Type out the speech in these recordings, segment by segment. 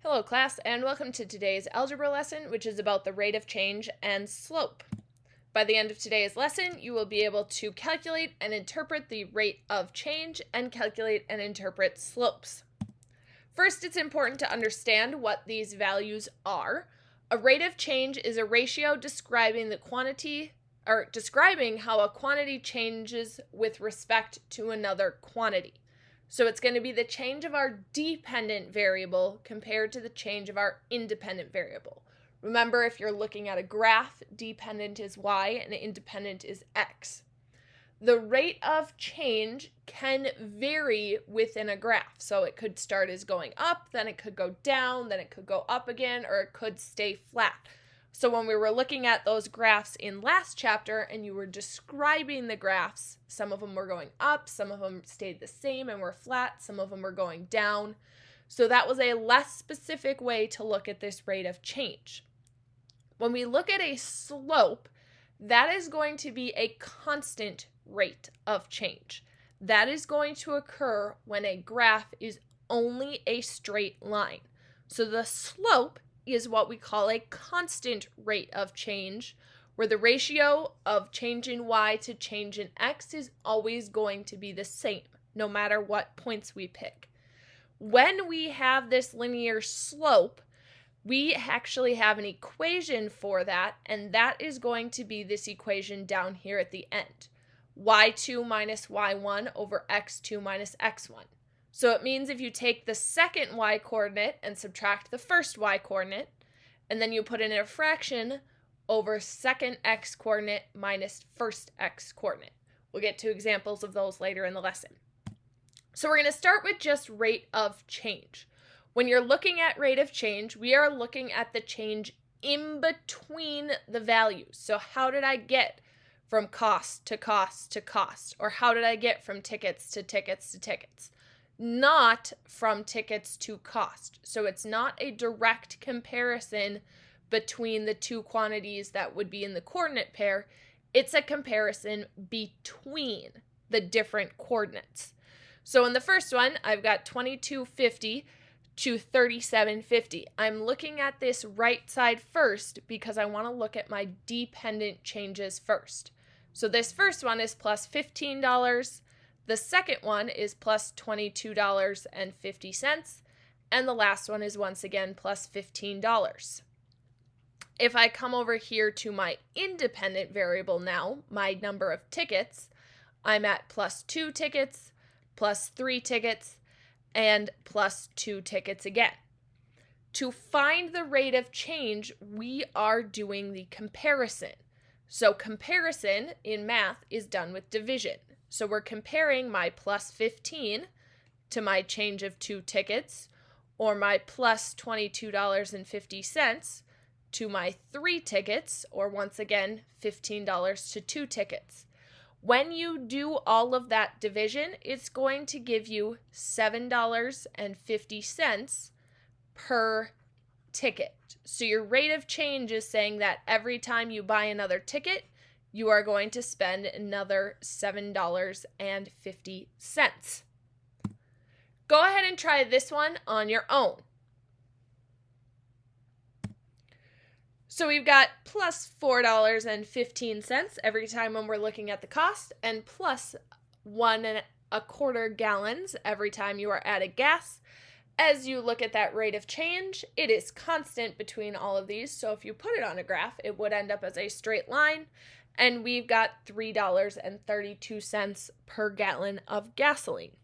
Hello class, and welcome to today's algebra lesson, which is about the rate of change and slope. By the end of today's lesson, you will be able to calculate and interpret the rate of change and calculate and interpret slopes. First, it's important to understand what these values are. A rate of change is a ratio describing the quantity or describing how a quantity changes with respect to another quantity. So it's going to be the change of our dependent variable compared to the change of our independent variable. Remember, if you're looking at a graph, dependent is y and independent is x. The rate of change can vary within a graph. So it could start as going up, then it could go down, then it could go up again, or it could stay flat. So when we were looking at those graphs in last chapter and you were describing the graphs, some of them were going up, some of them stayed the same and were flat, some of them were going down. So that was a less specific way to look at this rate of change. When we look at a slope, that is going to be a constant rate of change. That is going to occur when a graph is only a straight line. So the slope is what we call a constant rate of change, where the ratio of change in y to change in x is always going to be the same, no matter what points we pick. When we have this linear slope, we actually have an equation for that, and that is going to be this equation down here at the end. y2 minus y1 over x2 minus x1. So it means if you take the second y coordinate and subtract the first y coordinate, and then you put in a fraction over second x coordinate minus first x coordinate. We'll get to examples of those later in the lesson. So we're going to start with just rate of change. When you're looking at rate of change, we are looking at the change in between the values. So how did I get from cost to cost to cost? Or how did I get from tickets to tickets to tickets? Not from tickets to cost. So it's not a direct comparison between the two quantities that would be in the coordinate pair. It's a comparison between the different coordinates. So in the first one, I've got 2250 to 3750. I'm looking at this right side first because I want to look at my dependent changes first. So this first one is plus $15. The second one is plus $22.50, and the last one is once again plus $15. If I come over here to my independent variable now, my number of tickets, I'm at plus 2 tickets, plus 3 tickets, and plus 2 tickets again. To find the rate of change, we are doing the comparison. So comparison in math is done with division. So we're comparing my plus 15 to my change of 2 tickets, or my plus $22.50 to my 3 tickets, or once again, $15 to 2 tickets. When you do all of that division, it's going to give you $7.50 per ticket. So your rate of change is saying that every time you buy another ticket, you are going to spend another $7.50. Go ahead and try this one on your own. So we've got plus $4.15 every time when we're looking at the cost, and plus 1 1/4 gallons every time you are adding gas. As you look at that rate of change, it is constant between all of these. So if you put it on a graph, it would end up as a straight line. And we've got $3.32 per gallon of gasoline.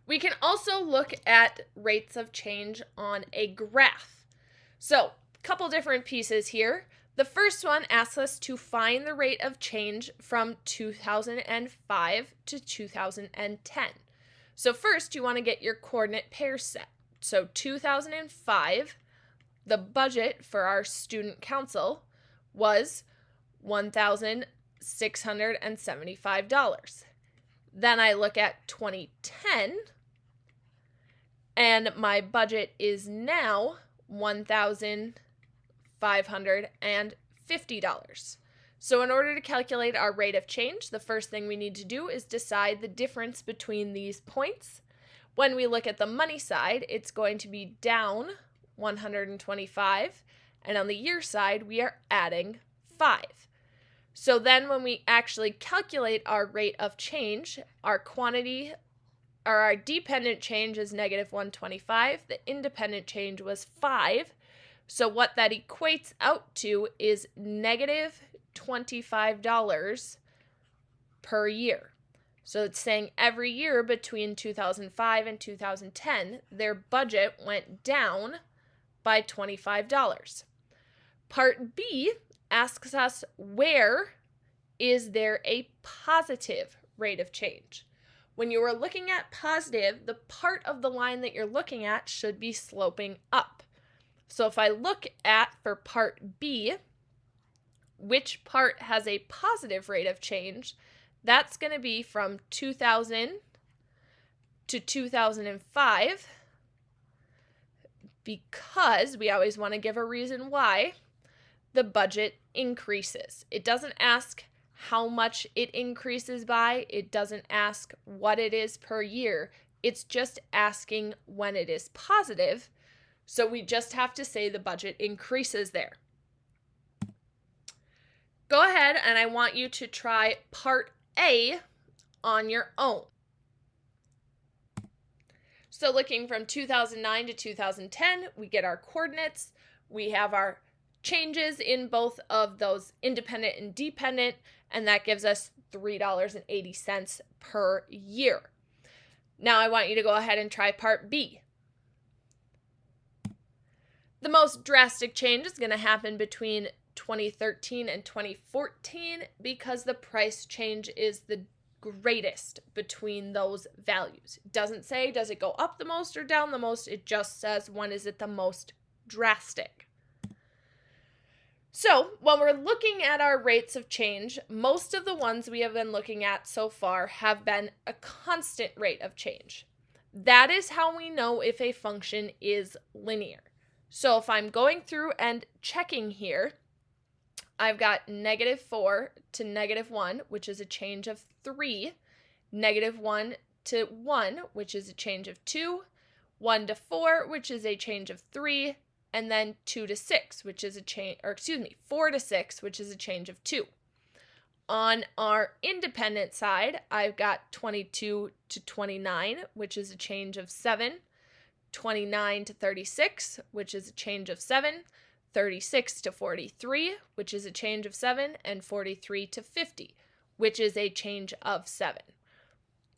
We can also look at rates of change on a graph. So a couple different pieces here. The first one asks us to find the rate of change from 2005 to 2010. So first, you want to get your coordinate pair set. So 2005, the budget for our student council was $1,675. Then I look at 2010, and my budget is now $1,550. So in order to calculate our rate of change, the first thing we need to do is decide the difference between these points. When we look at the money side, it's going to be down 125, and on the year side, we are adding 5. So then when we actually calculate our rate of change, our quantity or our dependent change is negative 125, the independent change was 5. So what that equates out to is negative $25 per year. So it's saying every year between 2005 and 2010, their budget went down by $25. Part B asks us, where is there a positive rate of change? When you are looking at positive, the part of the line that you're looking at should be sloping up. So if I look at, for part B, which part has a positive rate of change, that's going to be from 2000 to 2005, because we always want to give a reason why the budget increases. It doesn't ask how much it increases by. It doesn't ask what it is per year. It's just asking when it is positive. So we just have to say the budget increases there. Go ahead and I want you to try part A on your own. So looking from 2009 to 2010, we get our coordinates. We have our changes in both of those independent and dependent, and that gives us $3.80 per year. Now I want you to go ahead and try part B. The most drastic change is going to happen between 2013 and 2014 because the price change is the greatest between those values. It doesn't say does it go up the most or down the most, it just says when is it the most drastic. So when we're looking at our rates of change, most of the ones we have been looking at so far have been a constant rate of change. That is how we know if a function is linear. So if I'm going through and checking here, I've got -4 to -1, which is a change of 3, -1 to 1, which is a change of 2, 1 to 4, which is a change of 3, and then 2 to 6, which is a change, 4 to 6, which is a change of 2. On our independent side, I've got 22 to 29, which is a change of 7, 29 to 36, which is a change of 7, 36 to 43, which is a change of 7, and 43 to 50, which is a change of 7.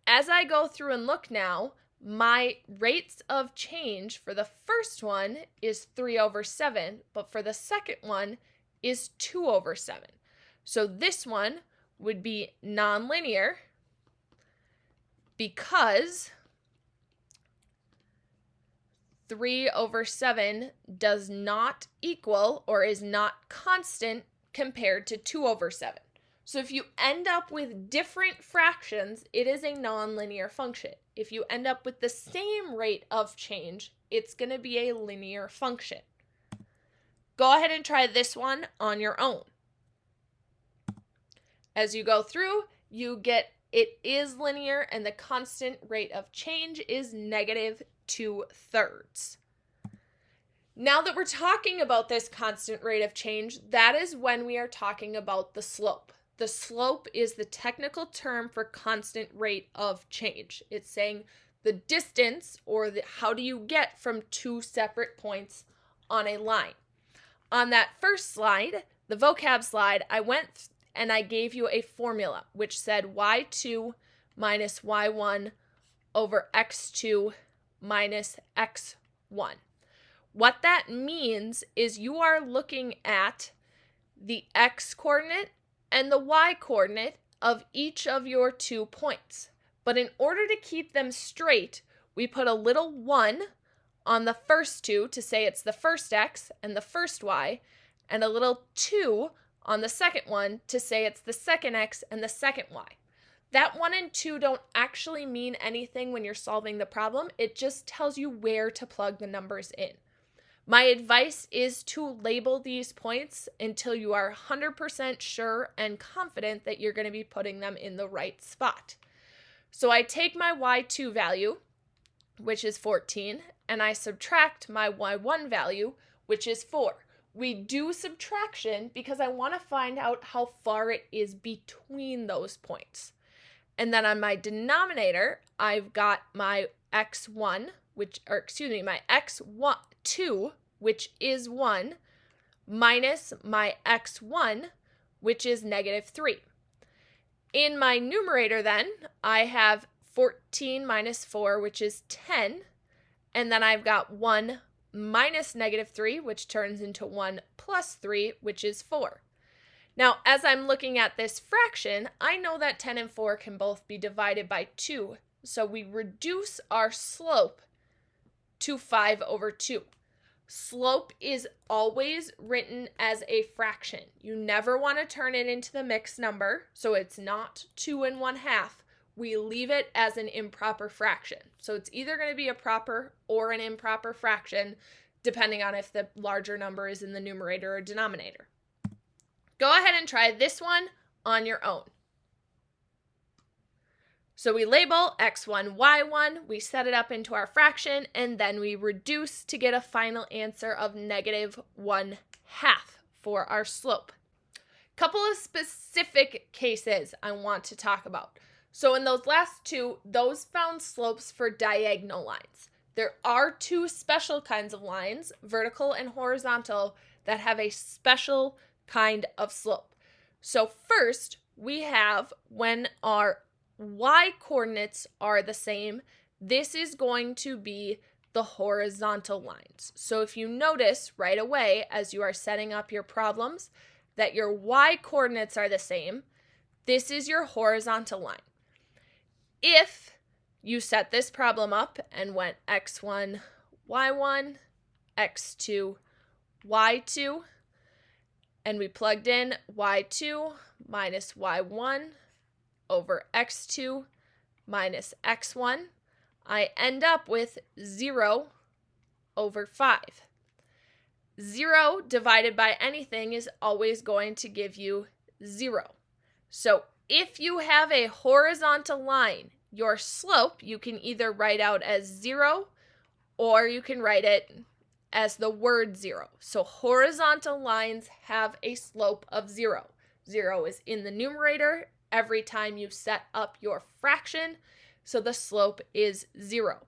As I go through and look now, my rates of change for the first one is 3/7, but for the second one is 2/7. So this one would be nonlinear because 3/7 does not equal or is not constant compared to 2/7. So if you end up with different fractions, it is a nonlinear function. If you end up with the same rate of change, it's going to be a linear function. Go ahead and try this one on your own. As you go through, you get it is linear and the constant rate of change is -2/3. Now that we're talking about this constant rate of change, that is when we are talking about the slope. The slope is the technical term for constant rate of change. It's saying the distance or how do you get from two separate points on a line. On that first slide, the vocab slide, I went and I gave you a formula which said y2 minus y1 over x2 minus x1. What that means is you are looking at the x-coordinate and the y-coordinate of each of your 2 points. But in order to keep them straight, we put a little 1 on the first 2 to say it's the first x and the first y, and a little 2 on the second one to say it's the second x and the second y. That 1 and 2 don't actually mean anything when you're solving the problem. It just tells you where to plug the numbers in. My advice is to label these points until you are 100% sure and confident that you're going to be putting them in the right spot. So I take my y2 value, which is 14, and I subtract my y1 value, which is 4. We do subtraction because I want to find out how far it is between those points. And then on my denominator, I've got my x1, my x2, which is 1, minus my x1, which is negative 3. In my numerator then, I have 14 minus 4, which is 10, and then I've got 1 minus negative 3, which turns into 1 plus 3, which is 4. Now, as I'm looking at this fraction, I know that 10 and 4 can both be divided by 2, so we reduce our slope to 5 over 2. Slope is always written as a fraction. You never want to turn it into the mixed number, so it's not 2 1/2. We leave it as an improper fraction. So it's either going to be a proper or an improper fraction, depending on if the larger number is in the numerator or denominator. Go ahead and try this one on your own. So we label x1, y1, we set it up into our fraction, and then we reduce to get a final answer of negative 1/2 for our slope. Couple of specific cases I want to talk about. So in those last two, those found slopes for diagonal lines. There are two special kinds of lines, vertical and horizontal, that have a special kind of slope. So first, we have when our y-coordinates are the same, this is going to be the horizontal lines. So if you notice right away as you are setting up your problems that your y-coordinates are the same, this is your horizontal line. If you set this problem up and went x1, y1, x2, y2, and we plugged in y2 minus y1 over x2 minus x1, I end up with 0 over 5. 0 divided by anything is always going to give you 0. So if you have a horizontal line, your slope you can either write out as 0 or you can write it as the word 0. So horizontal lines have a slope of 0. 0 is in the numerator every time you set up your fraction, so the slope is 0.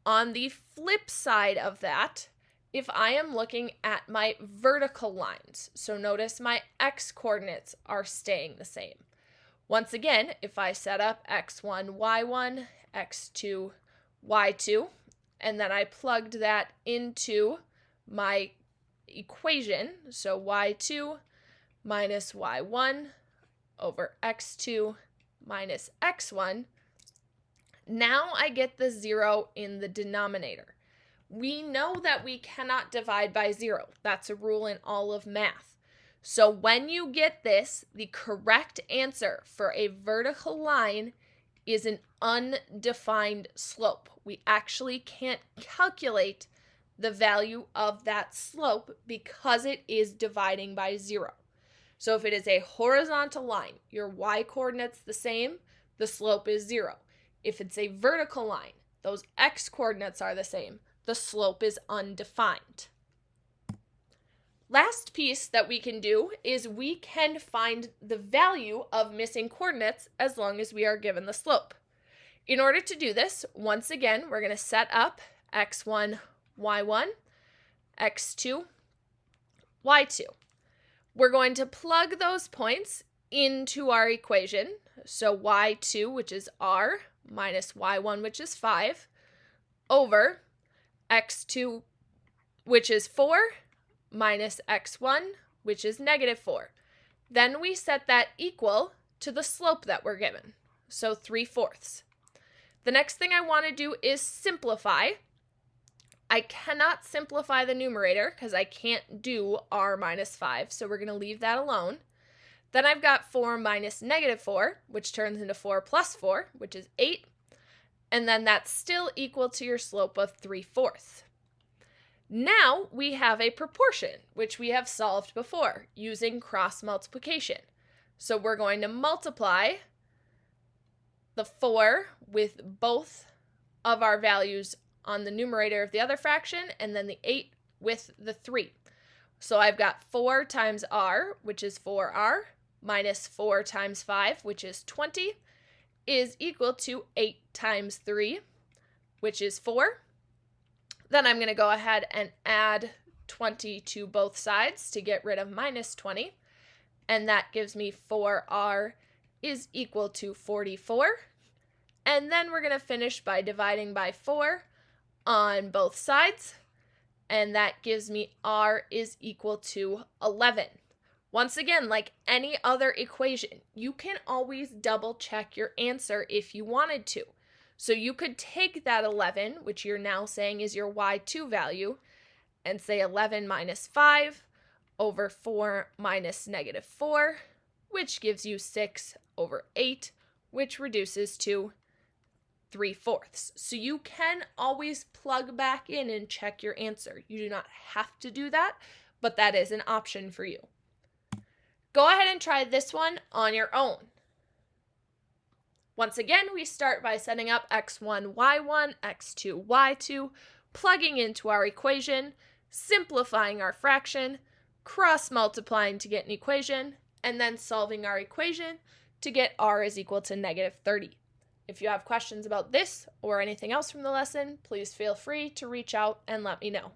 On the flip side of that, if I am looking at my vertical lines, so notice my x-coordinates are staying the same. Once again, if I set up x1, y1, x2, y2, and then I plugged that into my equation, so y2 minus y1 over x2 minus x1, now I get the 0 in the denominator. We know that we cannot divide by 0. That's a rule in all of math. So when you get this, the correct answer for a vertical line is an undefined slope. We actually can't calculate the value of that slope because it is dividing by 0. So if it is a horizontal line, your y-coordinate's the same, the slope is 0. If it's a vertical line, those x-coordinates are the same, the slope is undefined. Last piece that we can do is we can find the value of missing coordinates as long as we are given the slope. In order to do this, once again, we're going to set up x1, y1, x2, y2. We're going to plug those points into our equation. So y2, which is r, minus y1, which is 5, over x2, which is 4, minus x1, which is negative 4. Then we set that equal to the slope that we're given, so 3/4. The next thing I want to do is simplify. I cannot simplify the numerator because I can't do r minus 5, so we're going to leave that alone. Then I've got 4 minus negative 4, which turns into 4 plus 4, which is 8. And then that's still equal to your slope of 3/4. Now we have a proportion, which we have solved before using cross multiplication. So we're going to multiply the 4 with both of our values on the numerator of the other fraction, and then the 8 with the 3. So I've got 4 times r, which is 4r, minus 4 times 5, which is 20, is equal to 8 times 3, which is 4. Then I'm going to go ahead and add 20 to both sides to get rid of minus 20, and that gives me 4r is equal to 44. And then we're going to finish by dividing by 4 on both sides, and that gives me r is equal to 11. Once again, like any other equation, you can always double check your answer if you wanted to. So you could take that 11, which you're now saying is your y2 value, and say 11 minus 5 over 4 minus negative 4, which gives you 6 over 8, which reduces to 3/4. So you can always plug back in and check your answer. You do not have to do that, but that is an option for you. Go ahead and try this one on your own. Once again, we start by setting up x1, y1, x2, y2, plugging into our equation, simplifying our fraction, cross-multiplying to get an equation, and then solving our equation to get r is equal to negative 30. If you have questions about this or anything else from the lesson, please feel free to reach out and let me know.